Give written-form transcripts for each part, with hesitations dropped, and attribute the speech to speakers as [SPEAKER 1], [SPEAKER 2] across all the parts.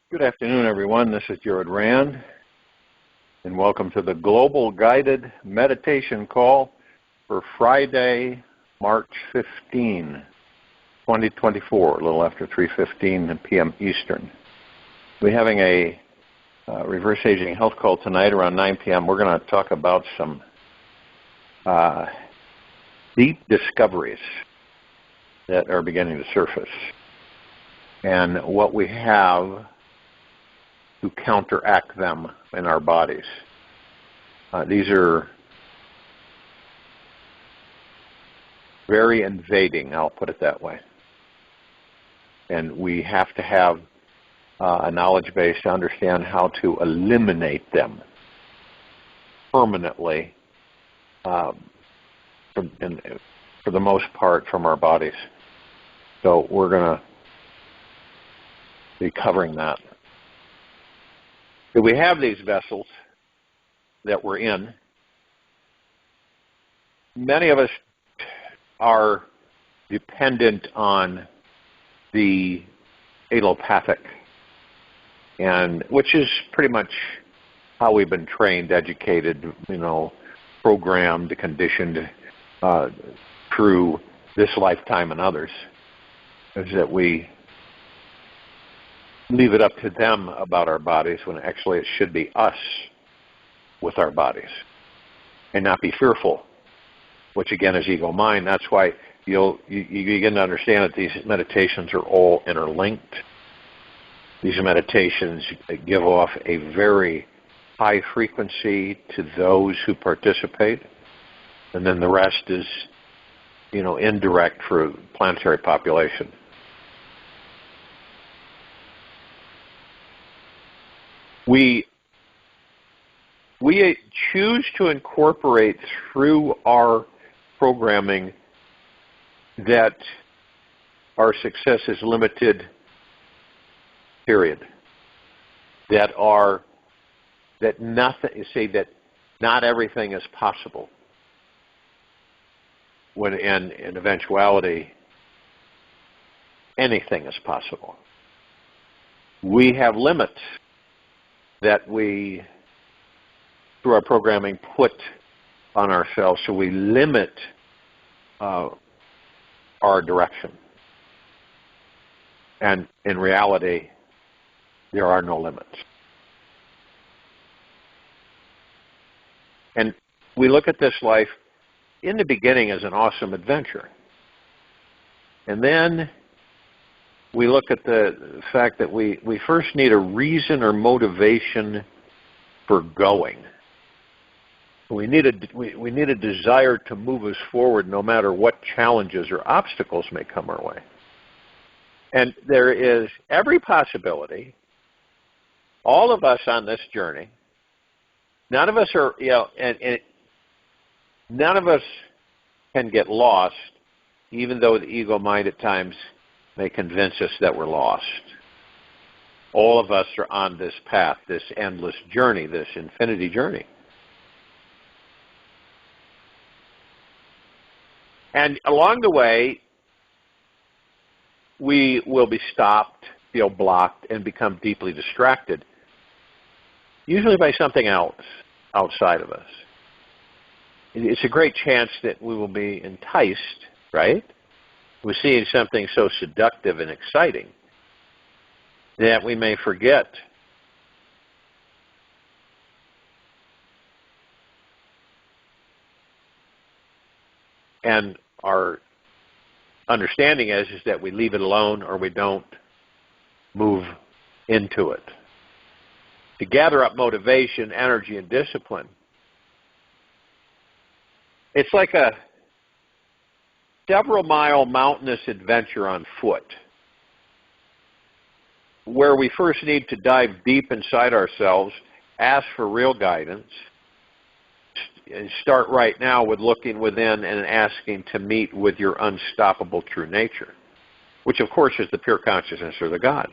[SPEAKER 1] Good afternoon, everyone. This is Jared RAND, and welcome to the Global Guided Meditation Call for Friday, March 15, 2024, a little after 3:15 p.m. Eastern. We're having a reverse aging health call tonight around 9 p.m. We're going to talk about some deep discoveries that are beginning to surface and what we have to counteract them in our bodies. These are very invading, I'll put it that way. And we have to have a knowledge base to understand how to eliminate them permanently, for the most part, from our bodies. So we're going to be covering that. We have these vessels that we're in. Many of us are dependent on the allopathic, and which is pretty much how we've been trained, educated, programmed, conditioned through this lifetime and others, is that we leave it up to them about our bodies when actually it should be us with our bodies, and not be fearful, which again is ego mind. That's why you begin to understand that these meditations are all interlinked. These meditations give off a very high frequency to those who participate, and then the rest is, indirect for planetary population. We choose to incorporate through our programming that our success is limited, period. That not everything is possible. When in eventuality, anything is possible. We have limits that we, through our programming, put on ourselves, so we limit our direction. And in reality, there are no limits. And we look at this life in the beginning as an awesome adventure. And then we look at the fact that we first need a reason or motivation for going. We need a desire to move us forward no matter what challenges or obstacles may come our way. And there is every possibility, all of us on this journey, none of us are, none of us can get lost, even though the ego mind at times may convince us that we're lost. All of us are on this path, this endless journey, this infinity journey. And along the way, we will be stopped, feel blocked, and become deeply distracted, usually by something else outside of us. It's a great chance that we will be enticed, right? We're seeing something so seductive and exciting that we may forget and our understanding is that we leave it alone or we don't move into it. To gather up motivation, energy, and discipline, it's like a several-mile mountainous adventure on foot, where we first need to dive deep inside ourselves, ask for real guidance, and start right now with looking within and asking to meet with your unstoppable true nature, which of course is the pure consciousness or the God.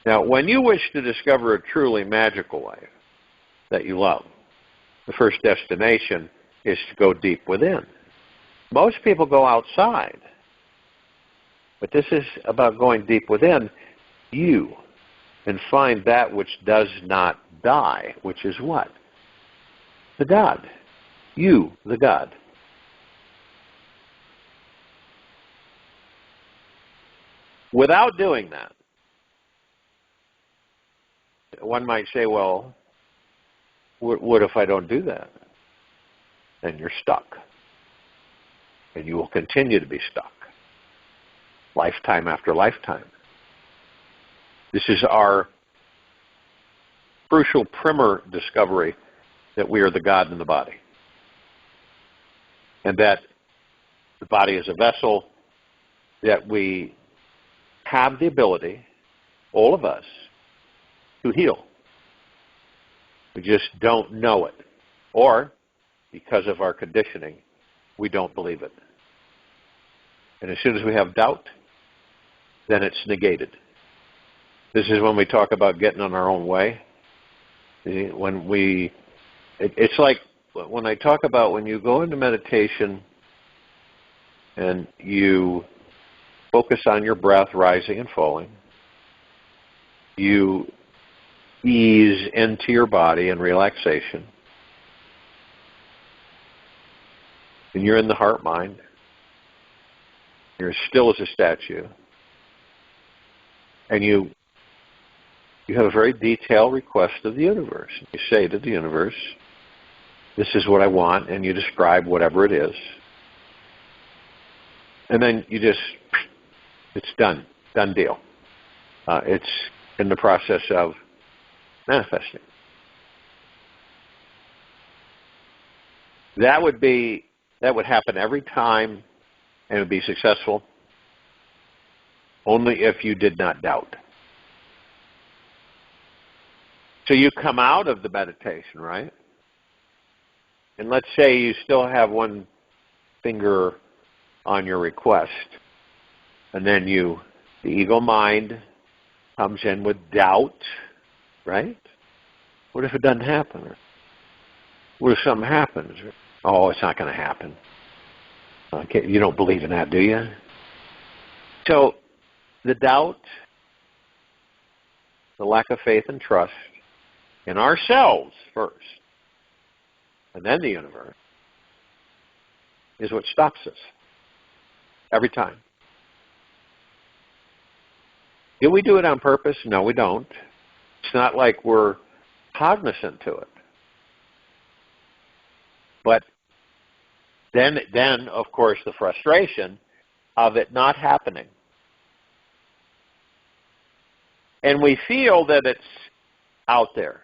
[SPEAKER 1] Now, when you wish to discover a truly magical life that you love, the first destination is to go deep within. Most people go outside, But this is about going deep within you and find that which does not die, which is what? The God. You, the God. Without doing that, one might say, well, what if I don't do that? Then you're stuck. And you will continue to be stuck. Lifetime after lifetime. This is our crucial primer discovery that we are the God in the body. And that the body is a vessel, that we have the ability, all of us, to heal. We just don't know it. Or, because of our conditioning, we don't believe it. And as soon as we have doubt, then it's negated. This is when we talk about getting in our own way. It's like when I talk about when you go into meditation and you focus on your breath rising and falling, you ease into your body in relaxation, and you're in the heart mind, you're as still as a statue, and you have a very detailed request of the universe. You say to the universe, this is what I want, and you describe whatever it is. And then you just, it's done deal. It's in the process of manifesting. That would happen every time, and it would be successful only if you did not doubt. So you come out of the meditation, right? And let's say you still have one finger on your request, and then the ego mind comes in with doubt, right? What if it doesn't happen? What if something happens? Oh, it's not going to happen. Okay, you don't believe in that, do you? So the doubt, the lack of faith and trust in ourselves first, and then the universe, is what stops us every time. Do we do it on purpose? No, we don't. It's not like we're cognizant to it. But then, of course, the frustration of it not happening. And we feel that it's out there.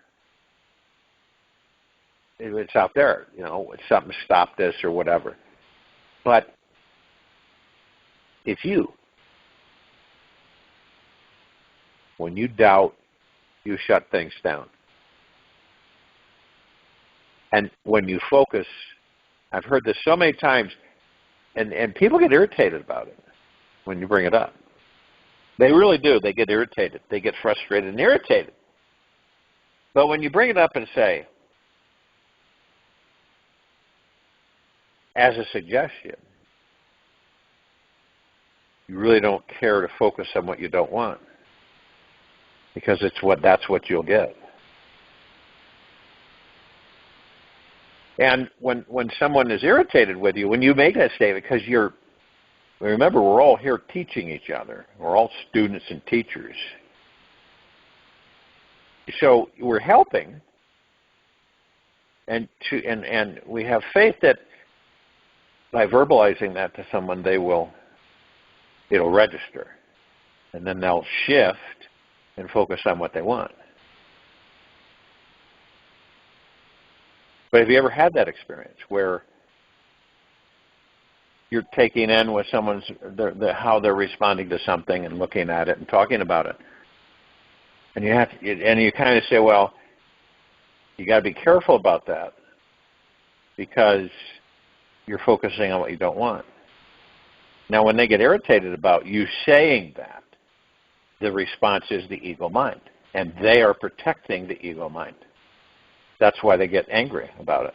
[SPEAKER 1] It's out there, it's something stopped this or whatever. But when you doubt, you shut things down. And when you focus, I've heard this so many times, and people get irritated about it when you bring it up. They really do. They get irritated. They get frustrated and irritated. But when you bring it up and say, as a suggestion, you really don't care to focus on what you don't want, because that's what you'll get. And when someone is irritated with you, when you make that statement, because remember, we're all here teaching each other. We're all students and teachers. So we're helping, and we have faith that by verbalizing that to someone, it'll register, and then they'll shift and focus on what they want. But have you ever had that experience where you're taking in with someone's how they're responding to something and looking at it and talking about it, and you kind of say, well, you got to be careful about that because you're focusing on what you don't want. Now, when they get irritated about you saying that, the response is the ego mind, and they are protecting the ego mind. That's why they get angry about it.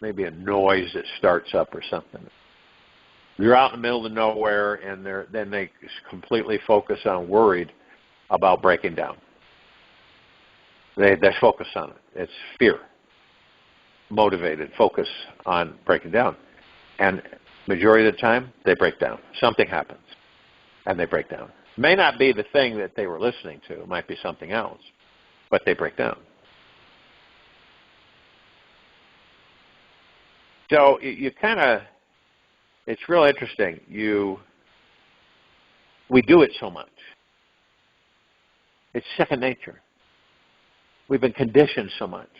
[SPEAKER 1] maybe a noise that starts up or something. They're out in the middle of nowhere, and then they completely focus on worried about breaking down. They focus on it. It's fear, motivated focus on breaking down. And majority of the time, they break down. Something happens, and they break down. It may not be the thing that they were listening to. It might be something else, but they break down. So you kind of, it's real interesting. We do it so much. It's second nature. We've been conditioned so much,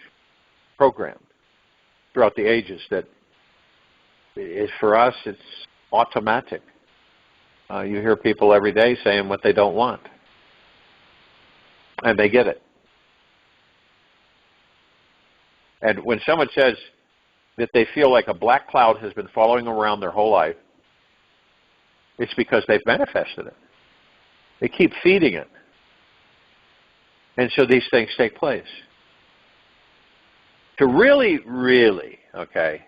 [SPEAKER 1] programmed throughout the ages that for us it's automatic. You hear people every day saying what they don't want, and they get it. And when someone says that they feel like a black cloud has been following around their whole life, it's because they've manifested it. They keep feeding it. And so these things take place. To really, okay,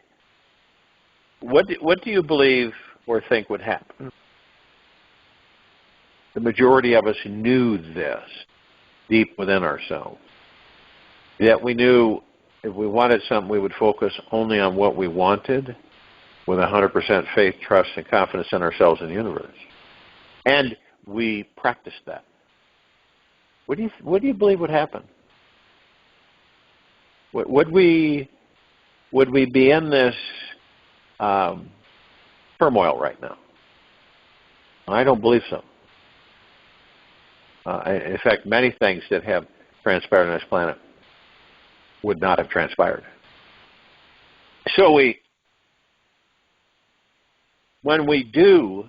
[SPEAKER 1] what do you believe or think would happen? The majority of us knew this deep within ourselves. Yet we knew if we wanted something, we would focus only on what we wanted with 100% faith, trust, and confidence in ourselves and the universe. And we practiced that. What do you believe would happen? Would we be in this turmoil right now? I don't believe so. In fact, many things that have transpired on this planet would not have transpired. So when we do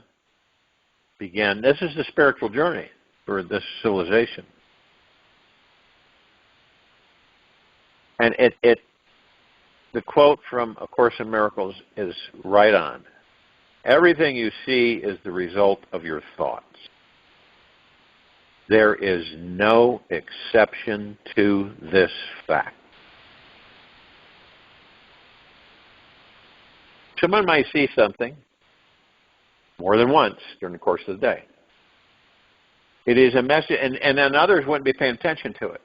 [SPEAKER 1] begin, this is the spiritual journey for this civilization. And the quote from A Course in Miracles is right on. Everything you see is the result of your thoughts. There is no exception to this fact. Someone might see something more than once during the course of the day. It is a message, and then others wouldn't be paying attention to it.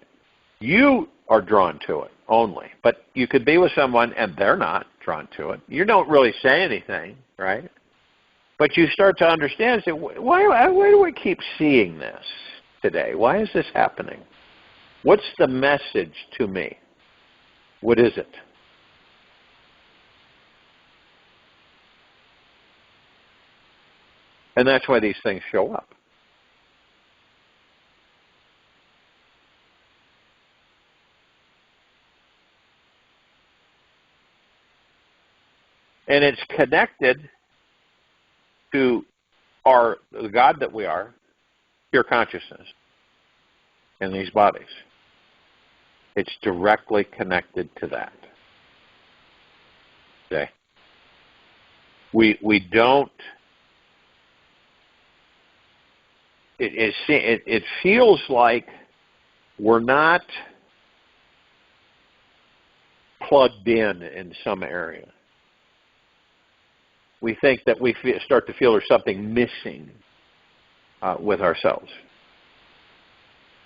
[SPEAKER 1] You are drawn to it only, but you could be with someone and they're not drawn to it. You don't really say anything, right? But you start to understand and say, why do I keep seeing this today? Why is this happening? What's the message to me? What is it? And that's why these things show up. And it's connected to the God that we are, pure consciousness, in these bodies. It's directly connected to that. Okay? We don't. It feels like we're not plugged in some area. We think that we start to feel there's something missing with ourselves.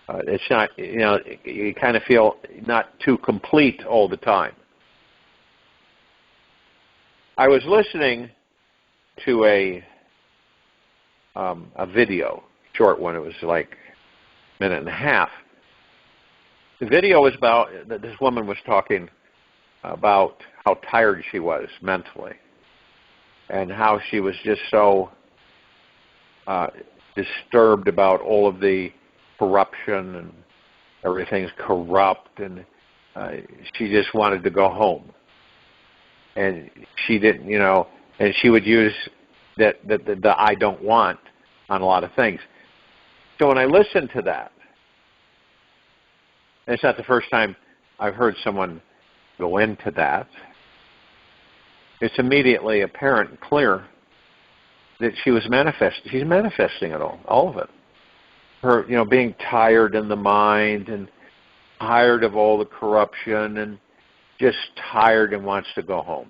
[SPEAKER 1] It's not, you kind of feel not too complete all the time. I was listening to a video, short one. It was like a minute and a half. The video was about, this woman was talking about how tired she was mentally, and how she was just so disturbed about all of the corruption and everything's corrupt, and she just wanted to go home. And she didn't, and she would use the I don't want on a lot of things. So when I listened to that, and it's not the first time I've heard someone go into that, it's immediately apparent and clear that she's manifesting it all of it. Her, being tired in the mind and tired of all the corruption and just tired and wants to go home.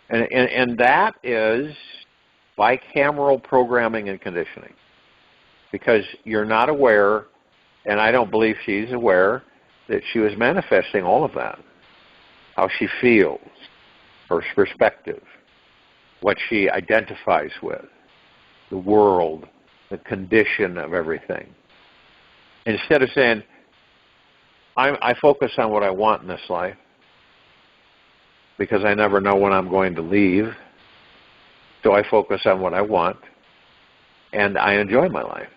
[SPEAKER 1] And that is bicameral programming and conditioning, because you're not aware, and I don't believe she's aware, that she was manifesting all of that. How she feels, her perspective, what she identifies with, the world, the condition of everything. Instead of saying, I focus on what I want in this life, because I never know when I'm going to leave, so I focus on what I want, and I enjoy my life.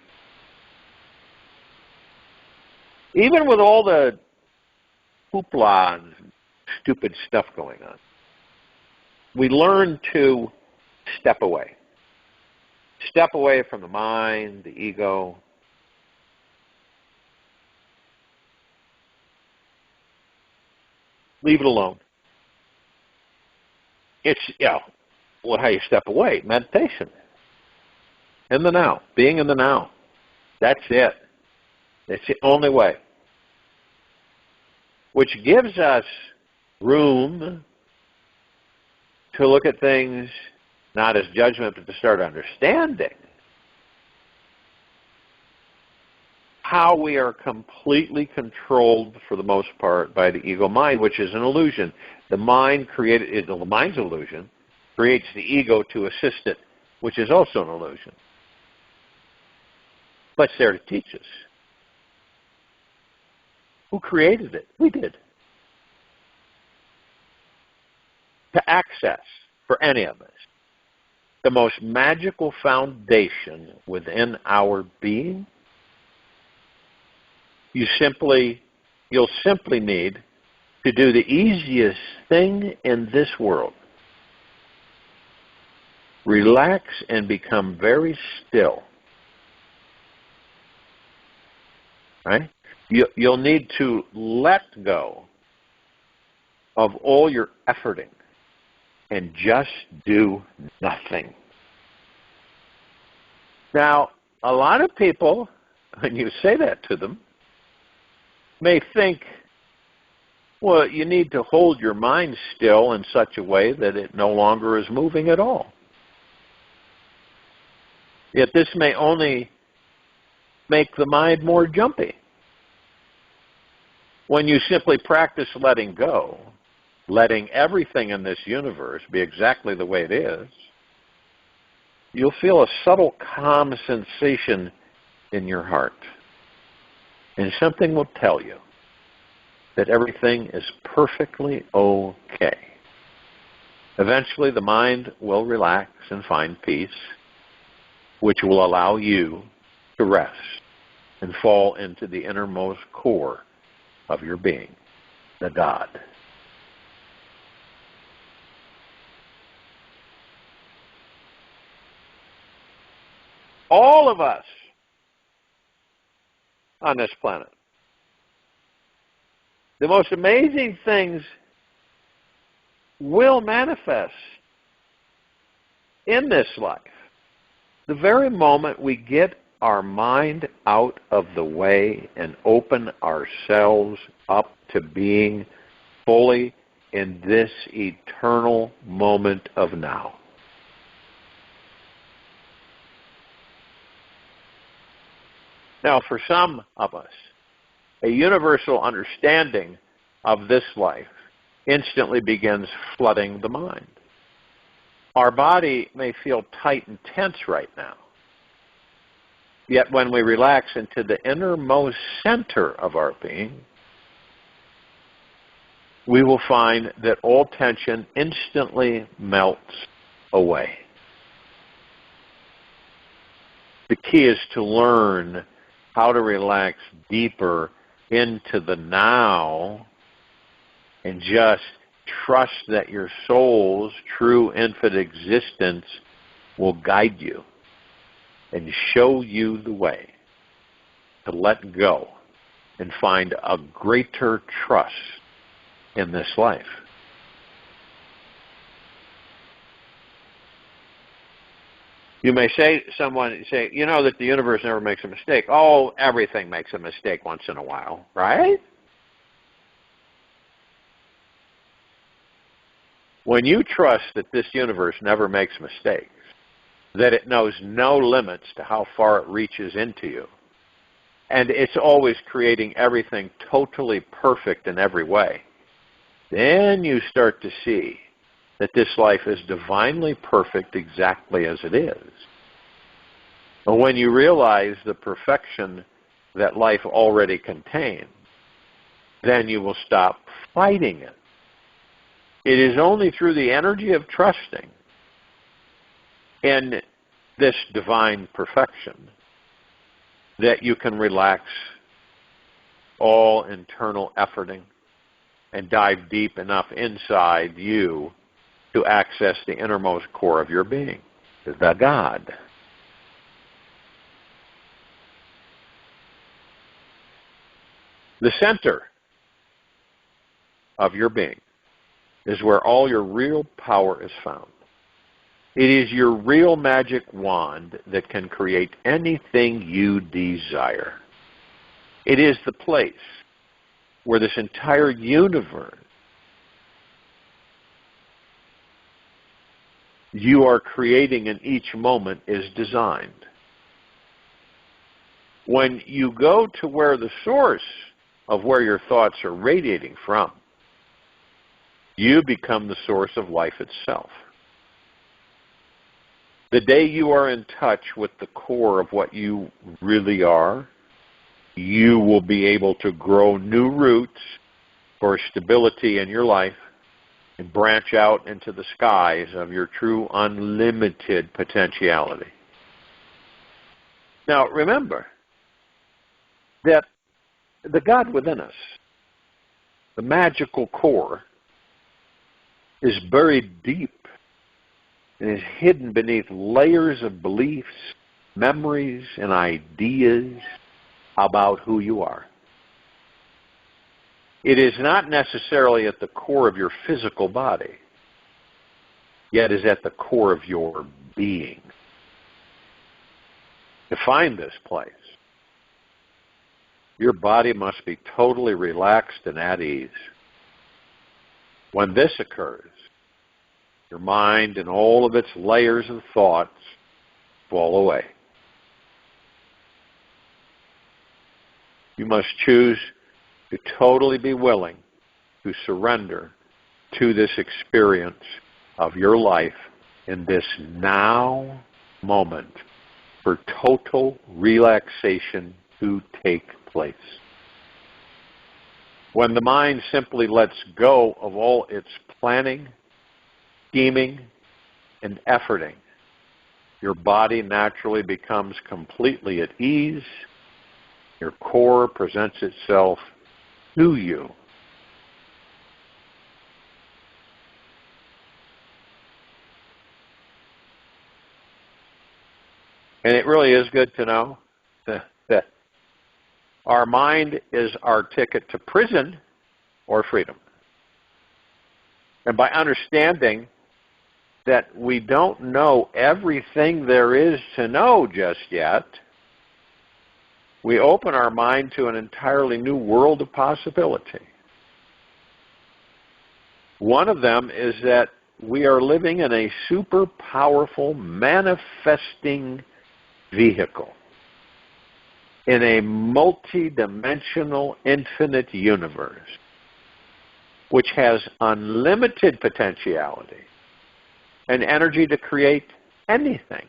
[SPEAKER 1] Even with all the hoopla and stupid stuff going on, we learn to step away. Step away from the mind, the ego. Leave it alone. It's, how you step away. Meditation. In the now. Being in the now. That's it. It's the only way. Which gives us room to look at things not as judgment, but to start understanding how we are completely controlled, for the most part, by the ego mind, which is an illusion. The mind's illusion creates the ego to assist it, which is also an illusion. But it's there to teach us. Who created it? We did. To access, for any of us, the most magical foundation within our being, you'll simply need to do the easiest thing in this world. Relax and become very still. Right? You'll need to let go of all your efforting and just do nothing. Now, a lot of people, when you say that to them, may think, well, you need to hold your mind still in such a way that it no longer is moving at all. Yet this may only make the mind more jumpy. When you simply practice letting go, letting everything in this universe be exactly the way it is, you'll feel a subtle calm sensation in your heart. And something will tell you that everything is perfectly okay. Eventually the mind will relax and find peace, which will allow you to rest and fall into the innermost core of your being, the God. All of us on this planet, the most amazing things will manifest in this life. The very moment we get our mind out of the way and open ourselves up to being fully in this eternal moment of now. Now, for some of us, a universal understanding of this life instantly begins flooding the mind. Our body may feel tight and tense right now. Yet when we relax into the innermost center of our being, we will find that all tension instantly melts away. The key is to learn how to relax deeper into the now and just trust that your soul's true infinite existence will guide you and show you the way to let go and find a greater trust in this life. You may say that the universe never makes a mistake. Oh, everything makes a mistake once in a while, right? When you trust that this universe never makes mistakes, that it knows no limits to how far it reaches into you, and it's always creating everything totally perfect in every way, then you start to see that this life is divinely perfect exactly as it is. And when you realize the perfection that life already contains, then you will stop fighting it. It is only through the energy of trusting in this divine perfection that you can relax all internal efforting and dive deep enough inside you to access the innermost core of your being, the God. The center of your being is where all your real power is found. It is your real magic wand that can create anything you desire. It is the place where this entire universe you are creating in each moment is designed. When you go to where the source of where your thoughts are radiating from, you become the source of life itself. The day you are in touch with the core of what you really are, you will be able to grow new roots for stability in your life and branch out into the skies of your true unlimited potentiality. Now, remember that the God within us, the magical core, is buried deep and is hidden beneath layers of beliefs, memories, and ideas about who you are. It is not necessarily at the core of your physical body, yet is at the core of your being. To find this place, your body must be totally relaxed and at ease. When this occurs, your mind and all of its layers of thoughts fall away. You must choose to totally be willing to surrender to this experience of your life in this now moment for total relaxation to take place. When the mind simply lets go of all its planning, scheming, and efforting, your body naturally becomes completely at ease. Your core presents itself to you. And it really is good to know that our mind is our ticket to prison or freedom. And by understanding that we don't know everything there is to know just yet, we open our mind to an entirely new world of possibility. One of them is that we are living in a super powerful manifesting vehicle in a multi-dimensional infinite universe which has unlimited potentiality and energy to create anything.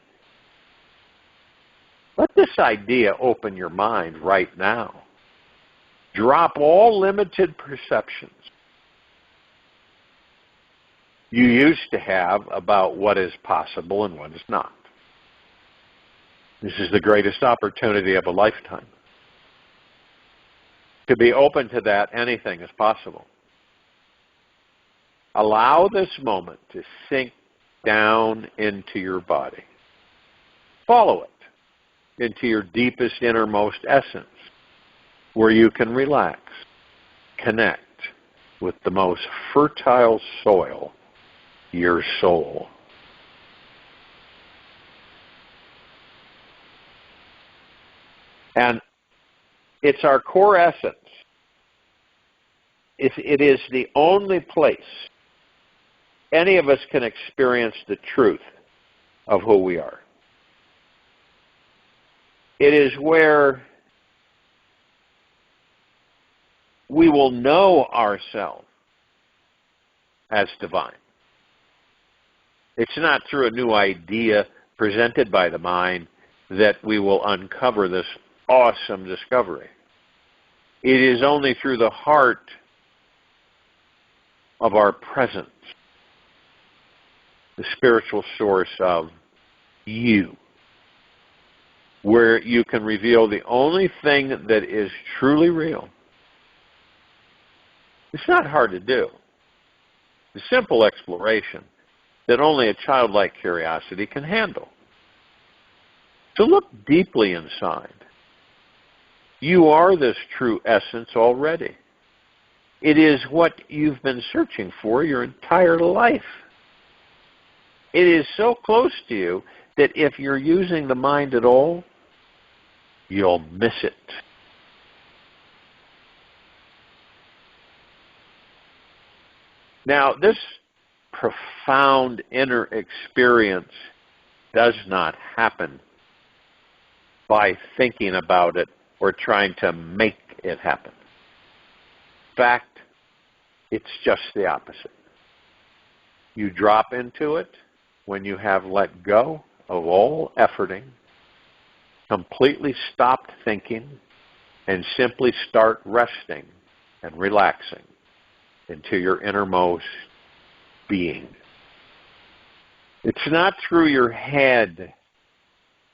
[SPEAKER 1] Let this idea open your mind right now. Drop all limited perceptions you used to have about what is possible and what is not. This is the greatest opportunity of a lifetime. To be open to that, anything is possible. Allow this moment to sink down into your body. Follow it into your deepest, innermost essence, where you can relax, connect with the most fertile soil, your soul. And it's our core essence. It is the only place any of us can experience the truth of who we are. It is where we will know ourselves as divine. It's not through a new idea presented by the mind that we will uncover this awesome discovery. It is only through the heart of our presence, the spiritual source of you, where you can reveal the only thing that is truly real. It's not hard to do. It's a simple exploration that only a childlike curiosity can handle. So look deeply inside. You are this true essence already. It is what you've been searching for your entire life. It is so close to you that if you're using the mind at all, you'll miss it. Now, this profound inner experience does not happen by thinking about it or trying to make it happen. In fact, it's just the opposite. You drop into it when you have let go of all efforting, completely stopped thinking, and simply start resting and relaxing into your innermost being. It's not through your head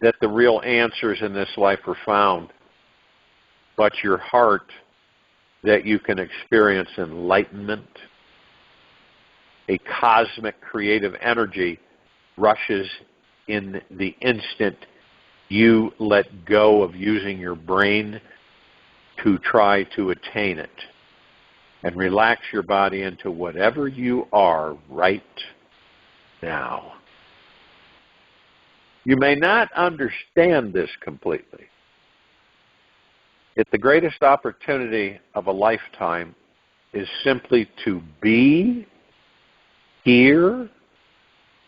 [SPEAKER 1] that the real answers in this life are found, but your heart that you can experience enlightenment. A cosmic creative energy rushes in the instant you let go of using your brain to try to attain it, and relax your body into whatever you are right now. You may not understand this completely. Yet the greatest opportunity of a lifetime is simply to be here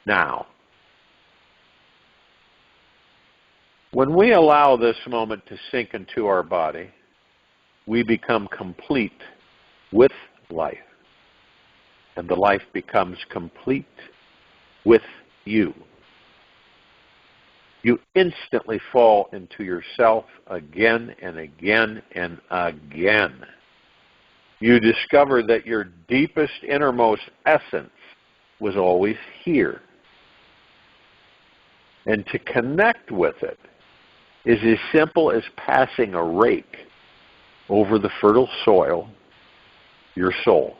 [SPEAKER 1] now. When we allow this moment to sink into our body, we become complete with life, and the life becomes complete with you. You instantly fall into yourself again and again and again. You discover that your deepest, innermost essence was always here. And to connect with it is as simple as passing a rake over the fertile soil, your soul.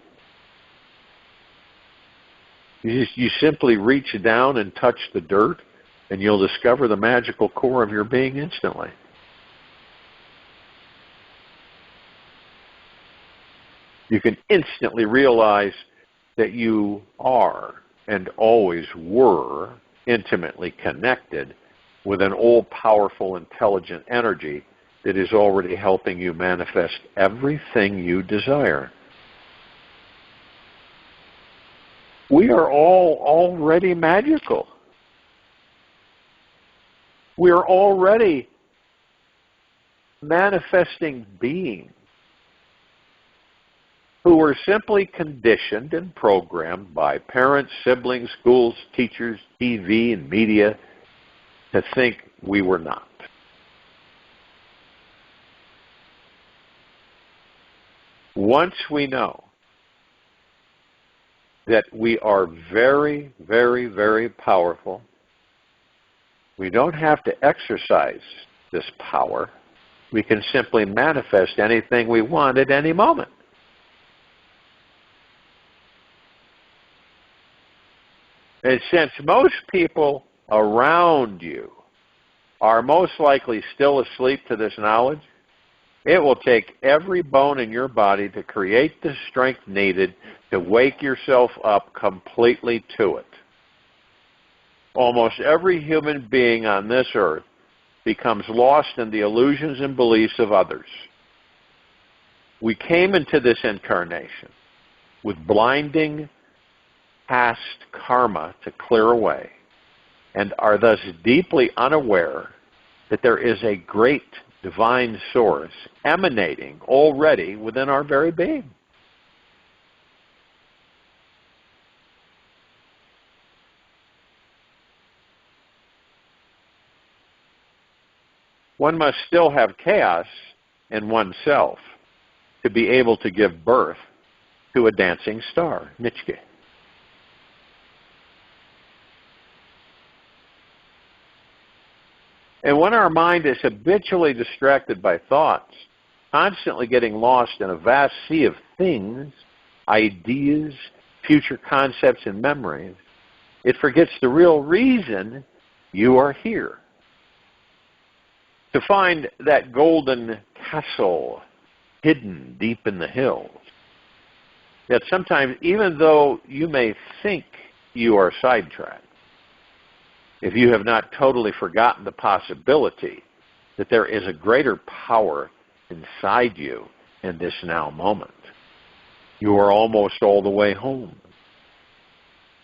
[SPEAKER 1] You simply reach down and touch the dirt, and you'll discover the magical core of your being instantly. You can instantly realize that you are and always were intimately connected with an all-powerful, intelligent energy that is already helping you manifest everything you desire. We are all already magical. We are already manifesting beings who were simply conditioned and programmed by parents, siblings, schools, teachers, TV, and media to think we were not. Once we know that we are very, very, very powerful, we don't have to exercise this power. We can simply manifest anything we want at any moment. And since most people around you are most likely still asleep to this knowledge, it will take every bone in your body to create the strength needed to wake yourself up completely to it. Almost every human being on this earth becomes lost in the illusions and beliefs of others. We came into this incarnation with blinding past karma to clear away, and are thus deeply unaware that there is a great divine source emanating already within our very being. One must still have chaos in oneself to be able to give birth to a dancing star. Nietzsche. And when our mind is habitually distracted by thoughts, constantly getting lost in a vast sea of things, ideas, future concepts, and memories, it forgets the real reason you are here. To find that golden castle hidden deep in the hills. That sometimes, even though you may think you are sidetracked, if you have not totally forgotten the possibility that there is a greater power inside you in this now moment, you are almost all the way home.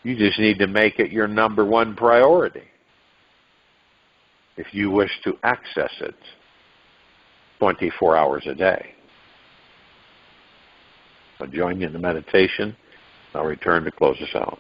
[SPEAKER 1] You just need to make it your number one priority if you wish to access it 24 hours a day. So join me in the meditation. I'll return to close us out.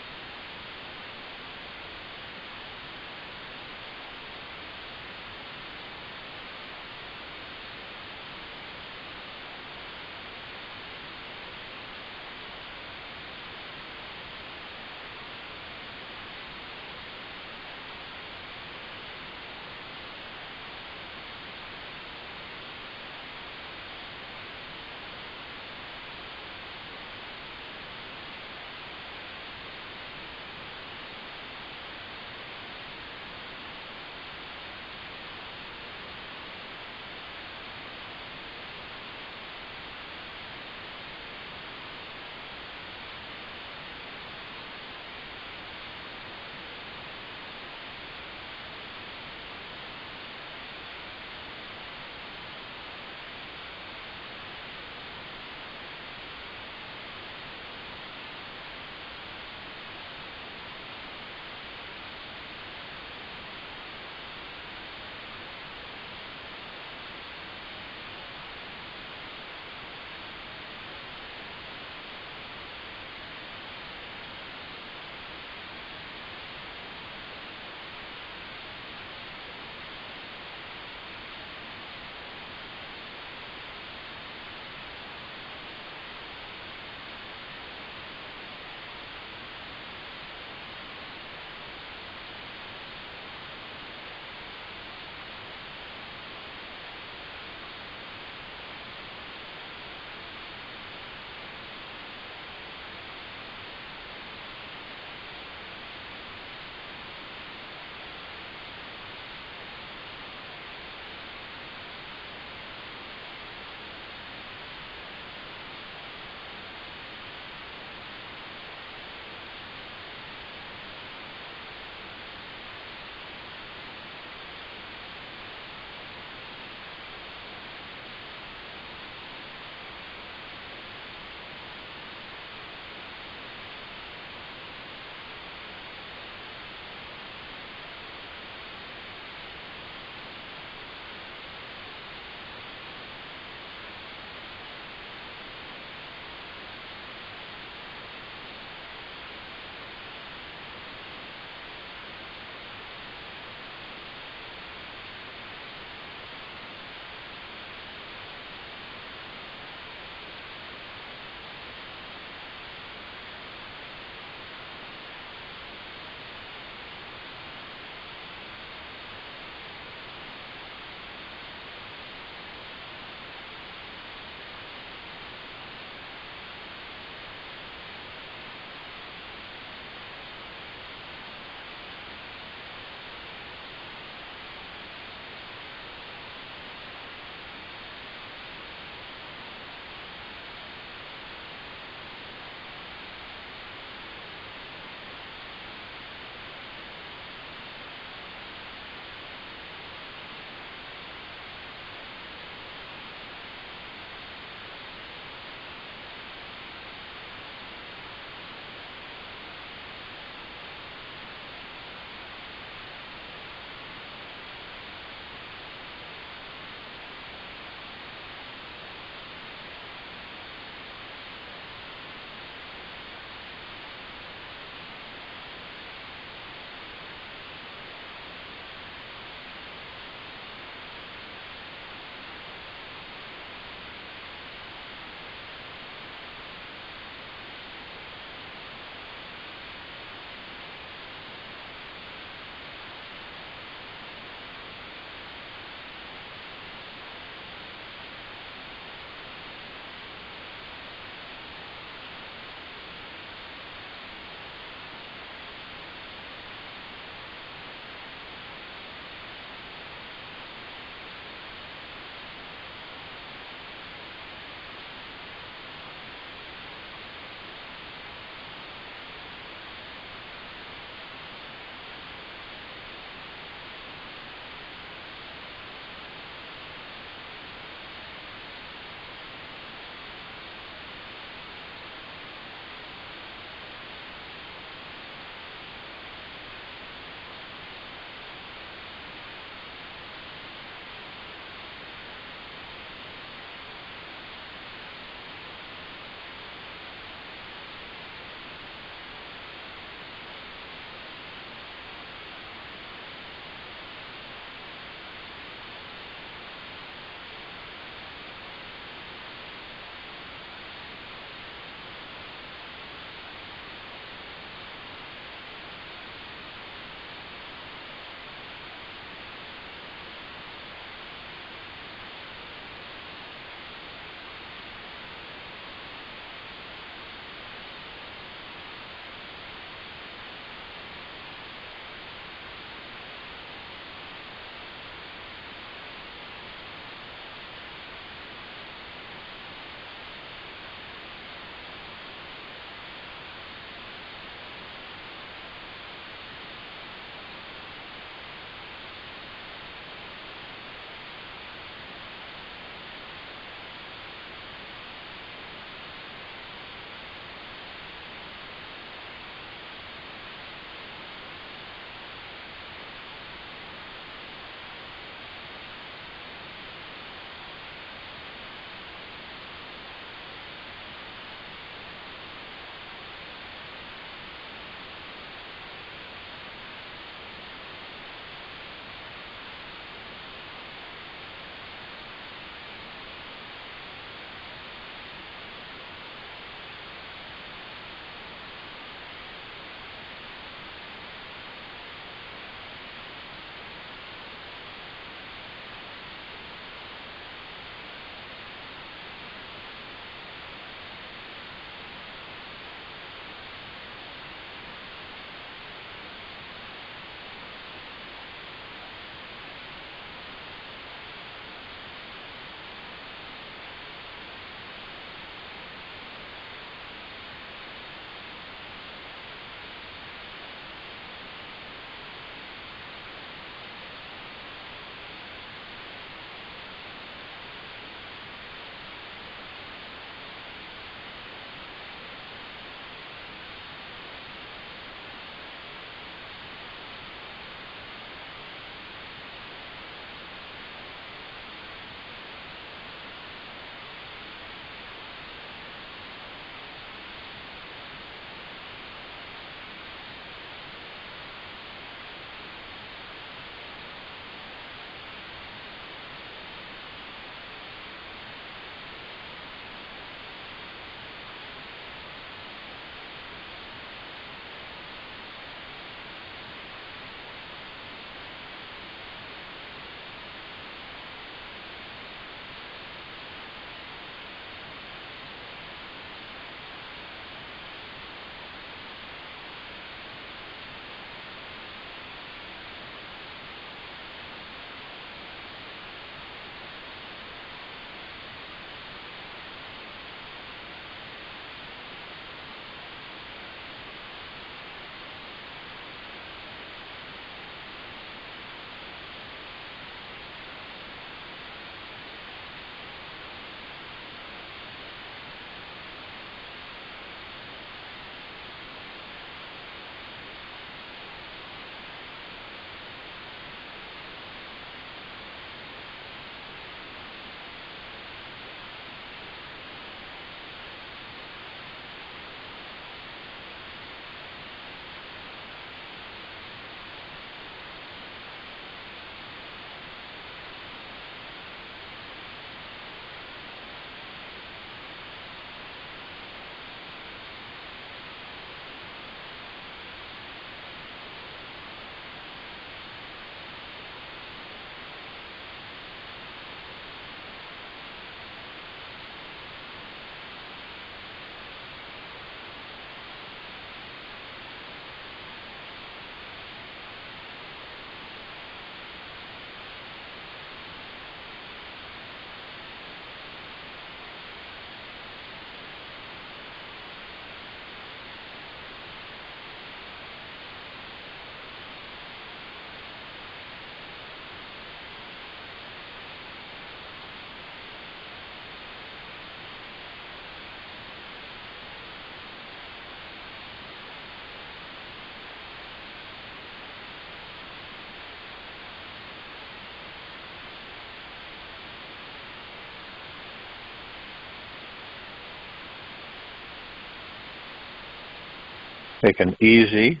[SPEAKER 1] Take an easy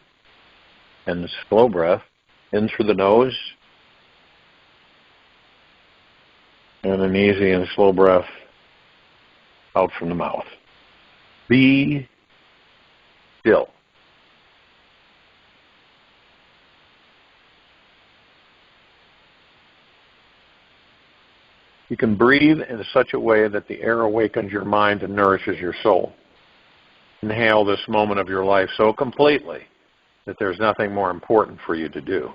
[SPEAKER 1] and slow breath in through the nose, and an easy and slow breath out from the mouth. Be still. You can breathe in such a way that the air awakens your mind and nourishes your soul. Inhale this moment of your life so completely that there's nothing more important for you to do.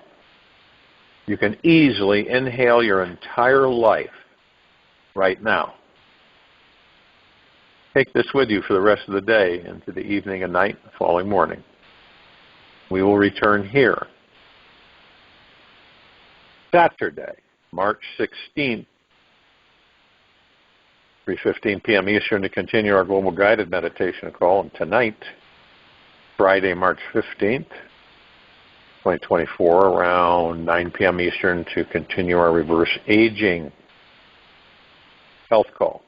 [SPEAKER 1] You can easily inhale your entire life right now. Take this with you for the rest of the day, into the evening and night, the following morning. We will return here Saturday, March 16th, 3:15 p.m. Eastern, to continue our global guided meditation call. And tonight, Friday, March 15th, 2024, around 9 p.m. Eastern, to continue our reverse aging health call.